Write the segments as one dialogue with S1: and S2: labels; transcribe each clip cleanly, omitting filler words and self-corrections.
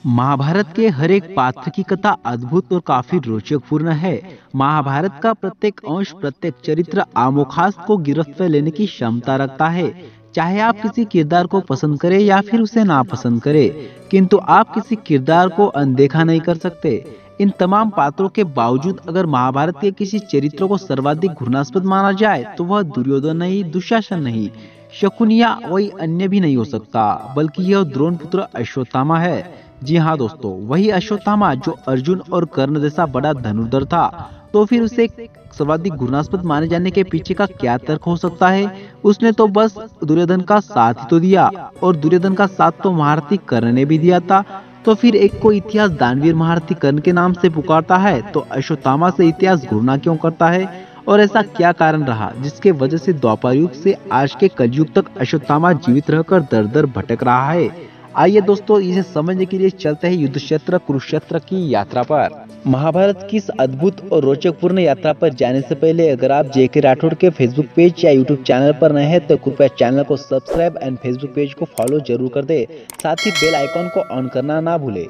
S1: महाभारत के हर एक पात्र की कथा अद्भुत और काफी रोचकपूर्ण है। महाभारत का प्रत्येक अंश, प्रत्येक चरित्र आमोखास को गिरफ्त में लेने की क्षमता रखता है। चाहे आप किसी किरदार को पसंद करें या फिर उसे नापसंद करें, किंतु आप किसी किरदार को अनदेखा नहीं कर सकते। इन तमाम पात्रों के बावजूद अगर महाभारत के किसी चरित्र को सर्वाधिक घृणास्पद माना जाए तो वह दुर्योधन नहीं, दुशासन नहीं, शकुन या कोई अन्य भी नहीं हो सकता, बल्कि यह द्रोण पुत्र अश्वत्थामा है। जी हाँ दोस्तों, वही अश्वत्थामा जो अर्जुन और कर्ण जैसा बड़ा धनुर्धर था। तो फिर उसे सर्वाधिक घृणास्पद माने जाने के पीछे का क्या तर्क हो सकता है? उसने तो बस दुर्योधन का साथ ही तो दिया, और दुर्योधन का साथ तो महारथी कर्ण ने भी दिया था। तो फिर एक को इतिहास दानवीर महारथी कर्ण के नाम से पुकारता है, तो अश्वत्थामा से इतिहास घृणा क्यों करता है? और ऐसा क्या कारण रहा जिसके वजह से द्वापर युग से आज के कलयुग तक अश्वत्थामा जीवित रहकर दर दर भटक रहा है? आइए दोस्तों, इसे समझने के लिए चलते हैं युद्ध क्षेत्र कुरुक्षेत्र की यात्रा पर। महाभारत की इस अद्भुत और रोचकपूर्ण यात्रा पर जाने से पहले अगर आप जेके राठौड़ के फेसबुक पेज या यूट्यूब चैनल पर नए हैं तो कृपया चैनल को सब्सक्राइब एंड फेसबुक पेज को फॉलो जरूर कर दे। साथ ही बेल आइकॉन को ऑन करना ना भूले।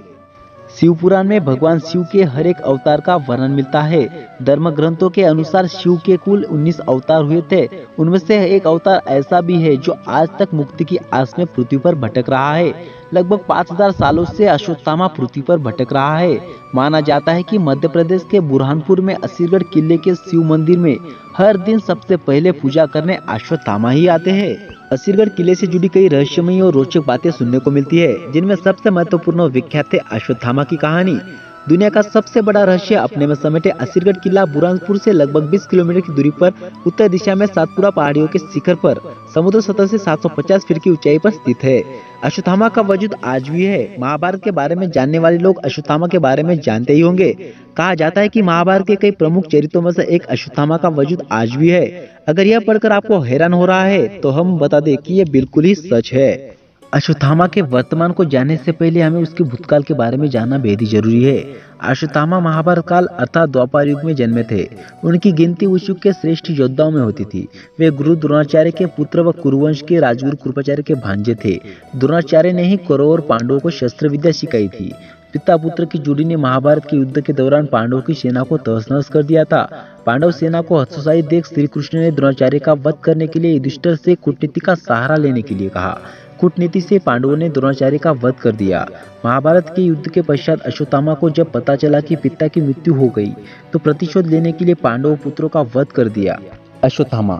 S1: शिव पुराण में भगवान शिव के हर एक अवतार का वर्णन मिलता है। धर्म ग्रंथों के अनुसार शिव के कुल 19 अवतार हुए थे। उनमें से एक अवतार ऐसा भी है जो आज तक मुक्ति की आस में पृथ्वी पर भटक रहा है। लगभग 5000 सालों से अश्वत्थामा पृथ्वी पर भटक रहा है। माना जाता है कि मध्य प्रदेश के बुरहानपुर में असीरगढ़ किले के शिव मंदिर में हर दिन सबसे पहले पूजा करने अश्वत्थामा ही आते हैं। असीरगढ़ किले से जुड़ी कई रहस्यमयी और रोचक बातें सुनने को मिलती है, जिनमें सबसे महत्वपूर्ण और विख्यात है अश्वत्थामा की कहानी। दुनिया का सबसे बड़ा रहस्य अपने में समेटे असीरगढ़ किला बुरहानपुर से लगभग 20 किलोमीटर की दूरी पर उत्तर दिशा में सातपुड़ा पहाड़ियों के शिखर पर समुद्र सतह से 750 फीट की ऊंचाई पर स्थित है। अश्वत्थामा का वजूद आज भी है। महाभारत के बारे में जानने वाले लोग अश्वत्थामा के बारे में जानते ही होंगे। कहा जाता है कि महाभारत के कई प्रमुख चरित्रों में से एक अश्वत्थामा का वजूद आज भी है। अगर यह पढ़कर आपको हैरान हो रहा है तो हम बता दें कि यह बिल्कुल ही सच है। अश्वत्थामा के वर्तमान को जानने से पहले हमें उसके भूतकाल के बारे में जानना बेहद जरूरी है। अश्वत्थामा महाभारत काल अर्थात द्वापर युग में जन्मे थे। उनकी गिनती उस युग के श्रेष्ठ योद्धाओं में होती थी। वे गुरु द्रोणाचार्य के पुत्र व कुरुवंश के राजगुरु कृपाचार्य के भांजे थे। द्रोणाचार्य ने ही कौरवों और पांडवों को शस्त्र विद्या सिखाई थी। पिता पुत्र की जोड़ी ने महाभारत के युद्ध के दौरान पांडवों की सेना को तहस-नहस कर दिया था। पांडव सेना को हतोत्साहित देख श्री कृष्ण ने द्रोणाचार्य का वध करने के लिए युधिष्ठिर से कूटनीति का सहारा लेने के लिए कहा। कूटनीति से पांडवों ने द्रोणाचार्य का वध कर दिया। महाभारत के युद्ध के पश्चात अश्वत्थामा को जब पता चला कि पिता की मृत्यु हो गई तो प्रतिशोध लेने के लिए पांडव पुत्रों का वध कर दिया। अश्वत्थामा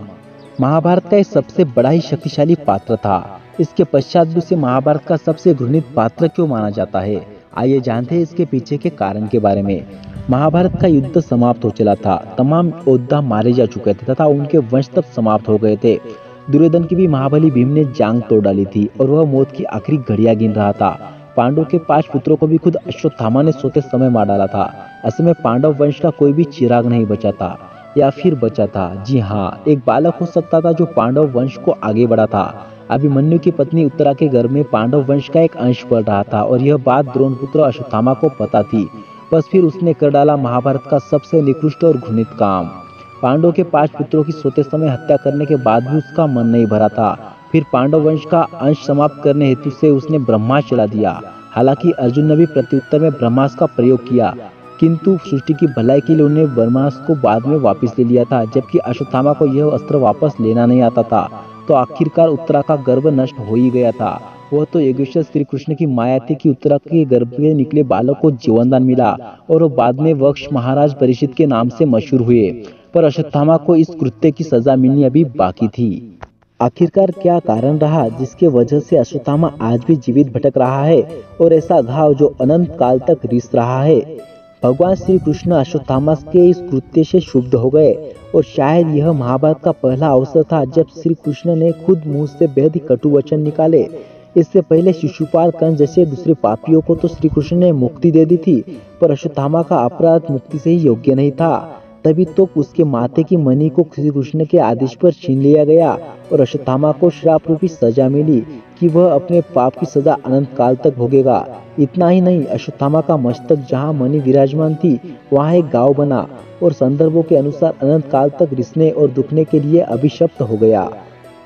S1: महाभारत का एक सबसे बड़ा ही शक्तिशाली पात्र था। इसके पश्चात भी उसे महाभारत का सबसे घृणित पात्र क्यों माना जाता है? आइए जानते हैं इसके पीछे के कारण के बारे में। महाभारत का युद्ध समाप्त हो चला था। तमाम योद्धा मारे जा चुके थे तथा उनके वंश तक समाप्त हो गए थे। दुर्योधन की भी महाबली भीम ने जांग तोड़ डाली थी और वह मौत की आखिरी घड़ियां गिन रहा था। पांडव के 5 पुत्रों को भी खुद अश्वत्थामा ने सोते समय मार डाला था। ऐसे में पांडव वंश का कोई भी चिराग नहीं बचा था, या फिर बचा था। जी हाँ, एक बालक हो सकता था जो पांडव वंश को आगे बढ़ा था। अभिमन्यु की पत्नी उत्तरा के घर में पांडव वंश का एक अंश पल रहा था और यह बात द्रोणपुत्र अश्वत्थामा को पता थी। बस फिर उसने कर डाला महाभारत का सबसे निकृष्ट और घृणित काम। पांडवों के 5 पुत्रों की सोते समय हत्या करने के बाद भी उसका मन नहीं भरा था। फिर पांडव वंश का अंश समाप्त करने हेतु से उसने ब्रह्मास्त्र चला दिया। हालांकि अर्जुन ने भी प्रत्युत्तर में ब्रह्मास्त्र का प्रयोग किया, किंतु सृष्टि की भलाई के लिए उन्हें ब्रह्मास्त्र को बाद में वापस ले लिया था। जबकि अश्वत्थामा को यह अस्त्र वापस लेना नहीं आता था, तो आखिरकार उत्तरा का गर्भ नष्ट हो ही गया था। वह तो योगेश्वर श्री कृष्ण की माया थी कि उत्तरा के गर्भ में निकले बालक को जीवनदान मिला और वो बाद में वक्ष महाराज परीक्षित के नाम से मशहूर हुए। पर अश्वत्थामा को इस कृत्य की सजा मिलनी अभी बाकी थी। आखिरकार क्या कारण रहा जिसके वजह से अश्वत्थामा आज भी जीवित भटक रहा है और ऐसा घाव जो अनंत काल तक रिस रहा है? भगवान श्री कृष्ण अश्वत्थामा के इस कृत्य से क्षुब्ध हो गए और शायद यह महाभारत का पहला अवसर था जब श्री कृष्ण ने खुद मुंह से बेहद ही कटु वचन निकाले। इससे पहले शिशुपाल, कंस जैसे दूसरे पापियों को तो श्री कृष्ण ने मुक्ति दे दी थी, पर अश्वत्थामा का अपराध मुक्ति से ही योग्य नहीं था। तभी तो उसके माथे की मणि को श्री कृष्ण के आदेश पर छीन लिया गया और अश्वत्थामा को श्राप रूपी सजा मिली कि वह अपने पाप की सजा अनंत काल तक भोगेगा। इतना ही नहीं, अश्वत्थामा का मस्तक जहाँ मणि विराजमान थी वहाँ एक गांव बना और संदर्भों के अनुसार अनंत काल तक रिसने और दुखने के लिए अभिशप्त हो गया।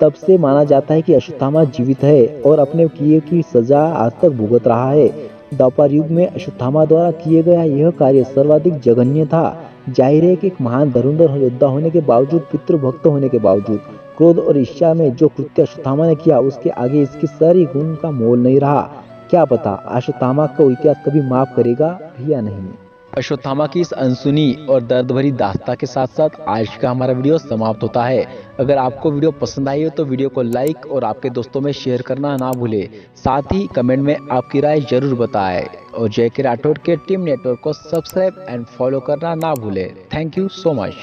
S1: तब से माना जाता है कि अश्वत्थामा जीवित है और अपने किए की सजा आज तक भुगत रहा है। द्वापर युग में अश्वत्थामा द्वारा किए गया यह कार्य सर्वाधिक जघन्य था। जाहिर है कि एक महान धनुर्धर योद्धा होने के बावजूद, पितृभक्त होने के बावजूद, क्रोध और ईर्ष्या में जो कृत्य अश्वत्थामा ने किया, उसके आगे इसकी सारी गुण का मोल नहीं रहा। क्या पता अश्वत्थामा को इतिहास कभी माफ करेगा भी या नहीं। अश्वत्थामा की इस अनसुनी और दर्द भरी दास्तां के साथ साथ आज का हमारा वीडियो समाप्त होता है। अगर आपको वीडियो पसंद आई हो तो वीडियो को लाइक और आपके दोस्तों में शेयर करना ना भूले। साथ ही कमेंट में आपकी राय जरूर बताएं और JK राठौड़ के टीम नेटवर्क को सब्सक्राइब एंड फॉलो करना ना भूले। Thank you so much.